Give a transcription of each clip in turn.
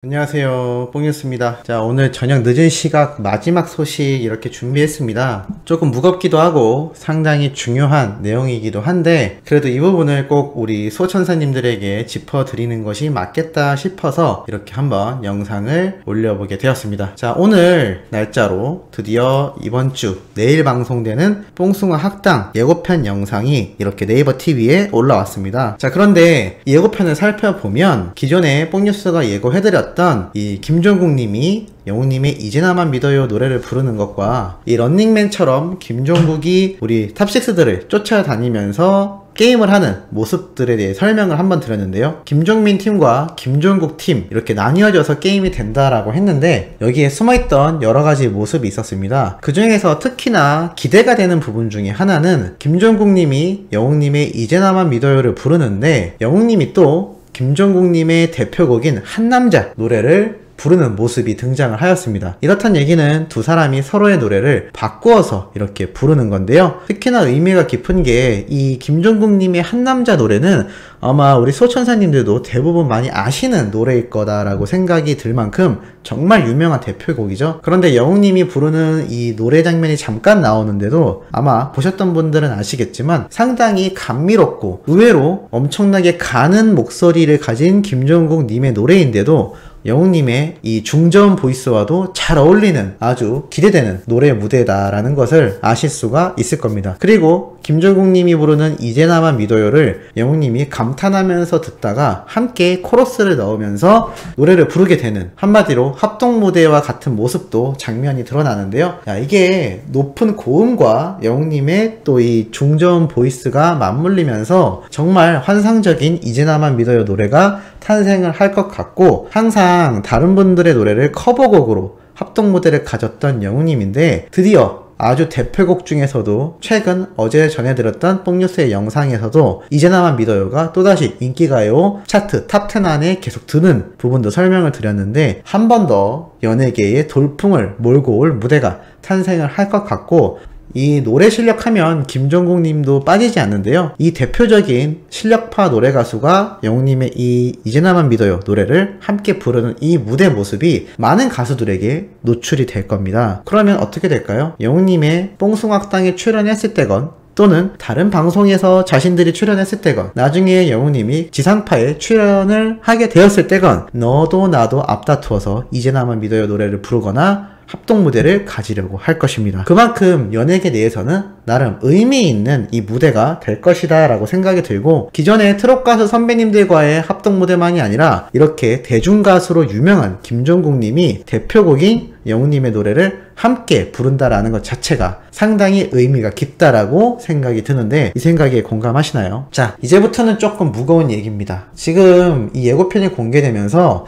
안녕하세요, 뽕뉴스입니다. 자, 오늘 저녁 늦은 시각 마지막 소식 이렇게 준비했습니다. 조금 무겁기도 하고 상당히 중요한 내용이기도 한데 그래도 이 부분을 꼭 우리 소천사님들에게 짚어드리는 것이 맞겠다 싶어서 이렇게 한번 영상을 올려보게 되었습니다. 자, 오늘 날짜로 드디어 이번 주 내일 방송되는 뽕숭아 학당 예고편 영상이 이렇게 네이버 TV에 올라왔습니다. 자, 그런데 이 예고편을 살펴보면 기존에 뽕뉴스가 예고해드렸던 이 김종국 님이 영웅님의 이제 나만 믿어요 노래를 부르는 것과 이 런닝맨처럼 김종국이 우리 탑6들을 쫓아다니면서 게임을 하는 모습들에 대해 설명을 한번 드렸는데요. 김종민 팀과 김종국 팀 이렇게 나뉘어져서 게임이 된다라고 했는데 여기에 숨어있던 여러가지 모습이 있었습니다. 그 중에서 특히나 기대가 되는 부분 중에 하나는 김종국 님이 영웅님의 이제 나만 믿어요를 부르는데 영웅님이 또 김종국님의 대표곡인 한남자 노래를 부르는 모습이 등장을 하였습니다. 이렇단 얘기는 두 사람이 서로의 노래를 바꾸어서 이렇게 부르는 건데요. 특히나 의미가 깊은 게 이 김종국님의 한남자 노래는 아마 우리 소천사님들도 대부분 많이 아시는 노래일 거다라고 생각이 들 만큼 정말 유명한 대표곡이죠. 그런데 영웅님이 부르는 이 노래 장면이 잠깐 나오는데도 아마 보셨던 분들은 아시겠지만 상당히 감미롭고 의외로 엄청나게 가는 목소리를 가진 김종국님의 노래인데도 영웅님의 이 중저음 보이스와도 잘 어울리는 아주 기대되는 노래 무대다라는 것을 아실 수가 있을 겁니다. 그리고 김종국님이 부르는 이제 나만 믿어요를 영웅님이 감탄하면서 듣다가 함께 코러스를 넣으면서 노래를 부르게 되는 한마디로 합동무대와 같은 모습도 장면이 드러나는데요. 야, 이게 높은 고음과 영웅님의 또 이 중저음 보이스가 맞물리면서 정말 환상적인 이제 나만 믿어요 노래가 탄생을 할 것 같고 항상 다른 분들의 노래를 커버곡으로 합동무대를 가졌던 영웅님인데 드디어 아주 대표곡 중에서도 최근 어제 전해드렸던 뽕뉴스의 영상에서도 이제 나만 믿어요가 또다시 인기가요 차트 탑10 안에 계속 드는 부분도 설명을 드렸는데 한 번 더 연예계의 돌풍을 몰고 올 무대가 탄생을 할 것 같고 이 노래 실력 하면 김종국 님도 빠지지 않는데요. 이 대표적인 실력파 노래 가수가 영웅님의 이 이제 나만 믿어요 노래를 함께 부르는 이 무대 모습이 많은 가수들에게 노출이 될 겁니다. 그러면 어떻게 될까요? 영웅님의 뽕숭아학당에 출연했을 때건 또는 다른 방송에서 자신들이 출연했을 때건 나중에 영웅님이 지상파에 출연을 하게 되었을 때건 너도 나도 앞다투어서 이제 나만 믿어요 노래를 부르거나 합동무대를 가지려고 할 것입니다. 그만큼 연예계 내에서는 나름 의미 있는 이 무대가 될 것이다 라고 생각이 들고 기존의 트롯가수 선배님들과의 합동무대만이 아니라 이렇게 대중가수로 유명한 김종국님이 대표곡인 영웅님의 노래를 함께 부른다라는 것 자체가 상당히 의미가 깊다라고 생각이 드는데 이 생각에 공감하시나요? 자, 이제부터는 조금 무거운 얘기입니다. 지금 이 예고편이 공개되면서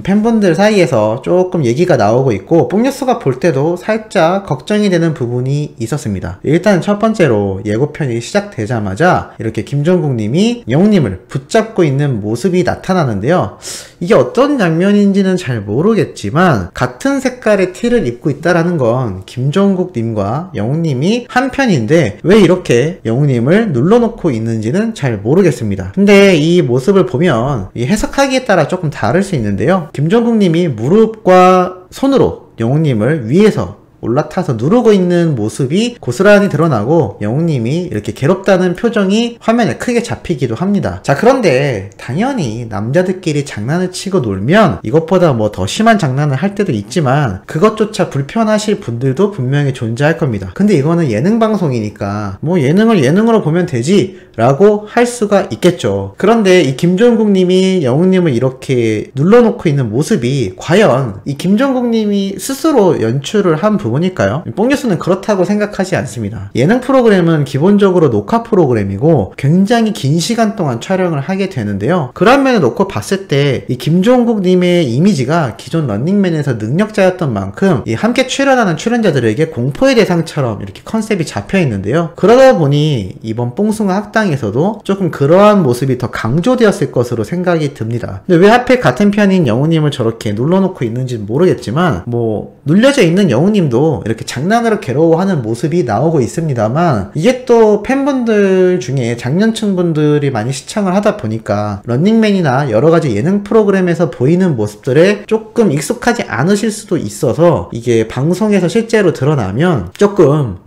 팬분들 사이에서 조금 얘기가 나오고 있고 뽕뉴스가 볼 때도 살짝 걱정이 되는 부분이 있었습니다. 일단 첫 번째로 예고편이 시작되자마자 이렇게 김종국님이 영웅님을 붙잡고 있는 모습이 나타나는데요. 이게 어떤 장면인지는 잘 모르겠지만 같은 색깔의 티를 입고 있다라는 건 김종국님과 영웅님이 한 편인데 왜 이렇게 영웅님을 눌러놓고 있는지는 잘 모르겠습니다. 근데 이 모습을 보면 이 해석하기에 따라 조금 다를 수 있는데요. 김종국님이 무릎과 손으로 영웅님을 위에서 올라타서 누르고 있는 모습이 고스란히 드러나고 영웅님이 이렇게 괴롭다는 표정이 화면에 크게 잡히기도 합니다. 자, 그런데 당연히 남자들끼리 장난을 치고 놀면 이것보다 뭐 더 심한 장난을 할 때도 있지만 그것조차 불편하실 분들도 분명히 존재할 겁니다. 근데 이거는 예능 방송이니까 뭐 예능을 예능으로 보면 되지 라고 할 수가 있겠죠. 그런데 이 김종국님이 영웅님을 이렇게 눌러놓고 있는 모습이 과연 이 김종국님이 스스로 연출을 한 부분일까요? 뽕뉴스는 그렇다고 생각하지 않습니다. 예능 프로그램은 기본적으로 녹화 프로그램이고 굉장히 긴 시간 동안 촬영을 하게 되는데요. 그런 면을 놓고 봤을 때 이 김종국님의 이미지가 기존 런닝맨에서 능력자였던 만큼 이 함께 출연하는 출연자들에게 공포의 대상처럼 이렇게 컨셉이 잡혀 있는데요. 그러다 보니 이번 뽕숭아 학당에서도 조금 그러한 모습이 더 강조되었을 것으로 생각이 듭니다. 근데 왜 하필 같은 편인 영웅님을 저렇게 눌러놓고 있는지 모르겠지만 뭐 눌려져 있는 영웅님도 영웅님도 이렇게 장난으로 괴로워하는 모습이 나오고 있습니다만, 이게 또 팬분들 중에 장년층 분들이 많이 시청을 하다 보니까 런닝맨이나 여러가지 예능 프로그램에서 보이는 모습들에 조금 익숙하지 않으실 수도 있어서 이게 방송에서 실제로 드러나면 조금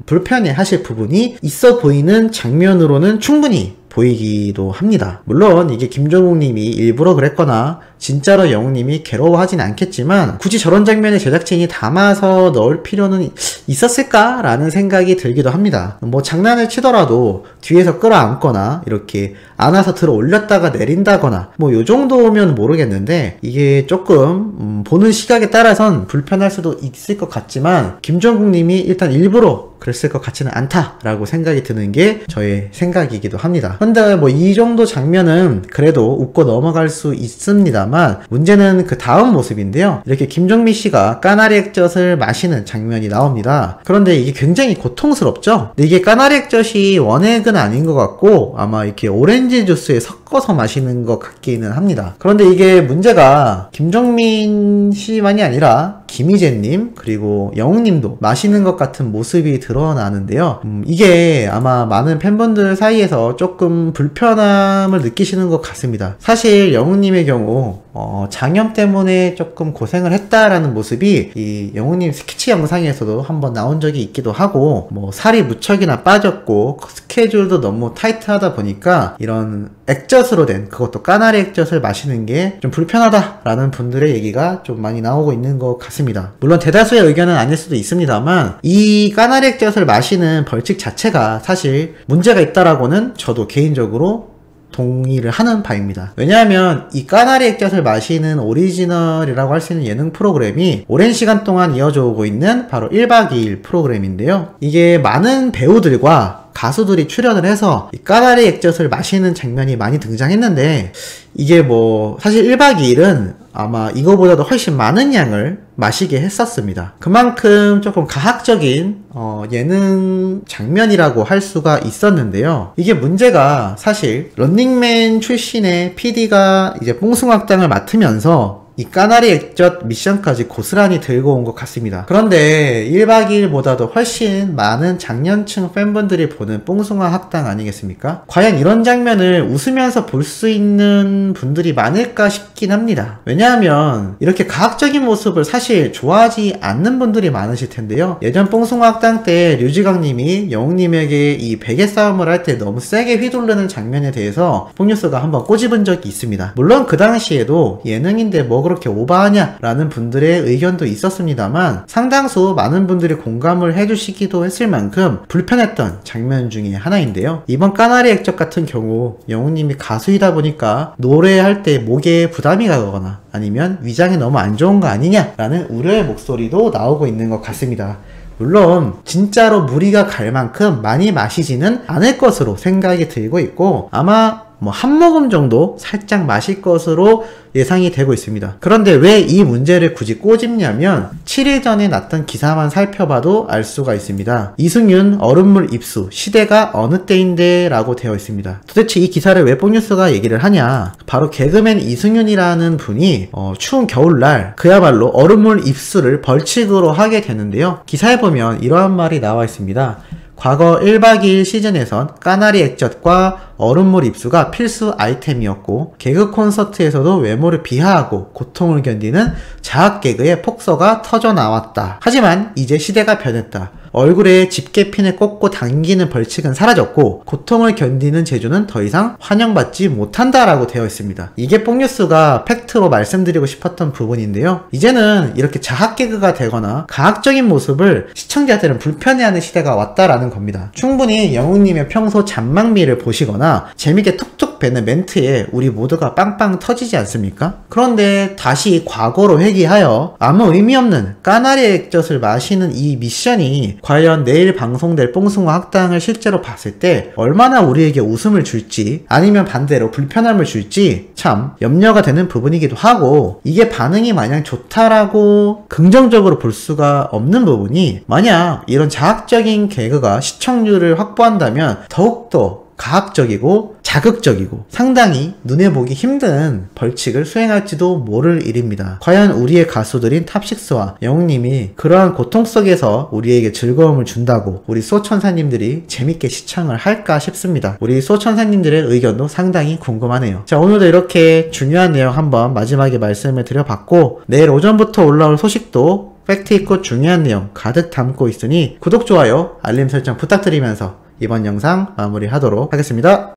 불편해 하실 부분이 있어 보이는 장면으로는 충분히 보이기도 합니다. 물론 이게 김종국님이 일부러 그랬거나 진짜로 영웅님이 괴로워하진 않겠지만, 굳이 저런 장면을 제작진이 담아서 넣을 필요는 있었을까라는 생각이 들기도 합니다. 뭐 장난을 치더라도 뒤에서 끌어안거나 이렇게 안아서 들어 올렸다가 내린다거나 뭐 요 정도면 모르겠는데, 이게 조금 보는 시각에 따라선 불편할 수도 있을 것 같지만 김종국님이 일단 일부러 그랬을 것 같지는 않다라고 생각이 드는 게 저의 생각이기도 합니다. 근데 뭐 이 정도 장면은 그래도 웃고 넘어갈 수 있습니다만, 문제는 그 다음 모습인데요. 이렇게 김종민 씨가 까나리 액젓을 마시는 장면이 나옵니다. 그런데 이게 굉장히 고통스럽죠? 근데 이게 까나리 액젓이 원액은 아닌 것 같고 아마 이렇게 오렌지 주스에 섞어서 마시는 것 같기는 합니다. 그런데 이게 문제가 김종민 씨만이 아니라 김희재님 그리고 영웅님도 마시는 것 같은 모습이 드러나는데요. 이게 아마 많은 팬분들 사이에서 조금 불편함을 느끼시는 것 같습니다. 사실 영웅님의 경우 장염 때문에 조금 고생을 했다라는 모습이 이 영웅님 스케치 영상에서도 한번 나온 적이 있기도 하고, 뭐 살이 무척이나 빠졌고 스케줄도 너무 타이트하다 보니까 이런 액젓으로 된, 그것도 까나리 액젓을 마시는 게 좀 불편하다라는 분들의 얘기가 좀 많이 나오고 있는 것 같습니다. 물론 대다수의 의견은 아닐 수도 있습니다만, 이 까나리 액젓을 마시는 벌칙 자체가 사실 문제가 있다라고는 저도 개인적으로 동의를 하는 바입니다. 왜냐하면 이 까나리 액젓을 마시는 오리지널이라고 할 수 있는 예능 프로그램이 오랜 시간 동안 이어져 오고 있는 바로 1박 2일 프로그램인데요. 이게 많은 배우들과 가수들이 출연을 해서 이 까나리 액젓을 마시는 장면이 많이 등장했는데, 이게 뭐 사실 1박 2일은 아마 이거보다도 훨씬 많은 양을 마시게 했었습니다. 그만큼 조금 가학적인 예능 장면이라고 할 수가 있었는데요. 이게 문제가 사실 런닝맨 출신의 PD가 이제 뽕숭악당을 맡으면서 이 까나리 액젓 미션까지 고스란히 들고 온 것 같습니다. 그런데 1박 2일보다도 훨씬 많은 장년층 팬분들이 보는 뽕숭아 학당 아니겠습니까? 과연 이런 장면을 웃으면서 볼 수 있는 분들이 많을까 싶긴 합니다. 왜냐하면 이렇게 가학적인 모습을 사실 좋아하지 않는 분들이 많으실 텐데요. 예전 뽕숭아 학당 때 류지강님이 영웅님에게 이 베개 싸움을 할 때 너무 세게 휘두르는 장면에 대해서 뽕뉴스가 한번 꼬집은 적이 있습니다. 물론 그 당시에도 예능인데 뭐 그렇게 오바하냐 라는 분들의 의견도 있었습니다만, 상당수 많은 분들이 공감을 해주시기도 했을 만큼 불편했던 장면 중에 하나인데요. 이번 까나리 액젓 같은 경우 영웅님이 가수이다 보니까 노래할 때 목에 부담이 가거나 아니면 위장이 너무 안 좋은 거 아니냐 라는 우려의 목소리도 나오고 있는 것 같습니다. 물론 진짜로 무리가 갈 만큼 많이 마시지는 않을 것으로 생각이 들고 있고, 아마 뭐 한 모금 정도 살짝 마실 것으로 예상이 되고 있습니다. 그런데 왜 이 문제를 굳이 꼬집냐면 7일 전에 났던 기사만 살펴봐도 알 수가 있습니다. 이승윤 얼음물 입수 시대가 어느 때인데 라고 되어 있습니다. 도대체 이 기사를 왜 뽕뉴스가 얘기를 하냐, 바로 개그맨 이승윤이라는 분이 추운 겨울날 그야말로 얼음물 입수를 벌칙으로 하게 되는데요. 기사에 보면 이러한 말이 나와 있습니다. 과거 1박 2일 시즌에선 까나리 액젓과 얼음물 입수가 필수 아이템이었고, 개그 콘서트에서도 외모를 비하하고 고통을 견디는 자학 개그의 폭서가 터져 나왔다. 하지만 이제 시대가 변했다. 얼굴에 집게핀을 꽂고 당기는 벌칙은 사라졌고 고통을 견디는 재주는 더 이상 환영받지 못한다라고 되어 있습니다. 이게 뽕뉴스가 팩트로 말씀드리고 싶었던 부분인데요. 이제는 이렇게 자학 개그가 되거나 가학적인 모습을 시청자들은 불편해하는 시대가 왔다라는 겁니다. 충분히 영웅님의 평소 잔망미를 보시거나 재밌게 툭툭 배는 멘트에 우리 모두가 빵빵 터지지 않습니까? 그런데 다시 과거로 회귀하여 아무 의미 없는 까나리 액젓을 마시는 이 미션이 과연 내일 방송될 뽕숭아 학당을 실제로 봤을 때 얼마나 우리에게 웃음을 줄지 아니면 반대로 불편함을 줄지 참 염려가 되는 부분이기도 하고, 이게 반응이 마냥 좋다라고 긍정적으로 볼 수가 없는 부분이, 만약 이런 자학적인 개그가 시청률을 확보한다면 더욱더 가학적이고 자극적이고 상당히 눈에 보기 힘든 벌칙을 수행할지도 모를 일입니다. 과연 우리의 가수들인 탑식스와 영웅님이 그러한 고통 속에서 우리에게 즐거움을 준다고 우리 수호천사님들이 재밌게 시청을 할까 싶습니다. 우리 수호천사님들의 의견도 상당히 궁금하네요. 자, 오늘도 이렇게 중요한 내용 한번 마지막에 말씀을 드려봤고, 내일 오전부터 올라올 소식도 팩트있고 중요한 내용 가득 담고 있으니 구독, 좋아요, 알림 설정 부탁드리면서 이번 영상 마무리하도록 하겠습니다.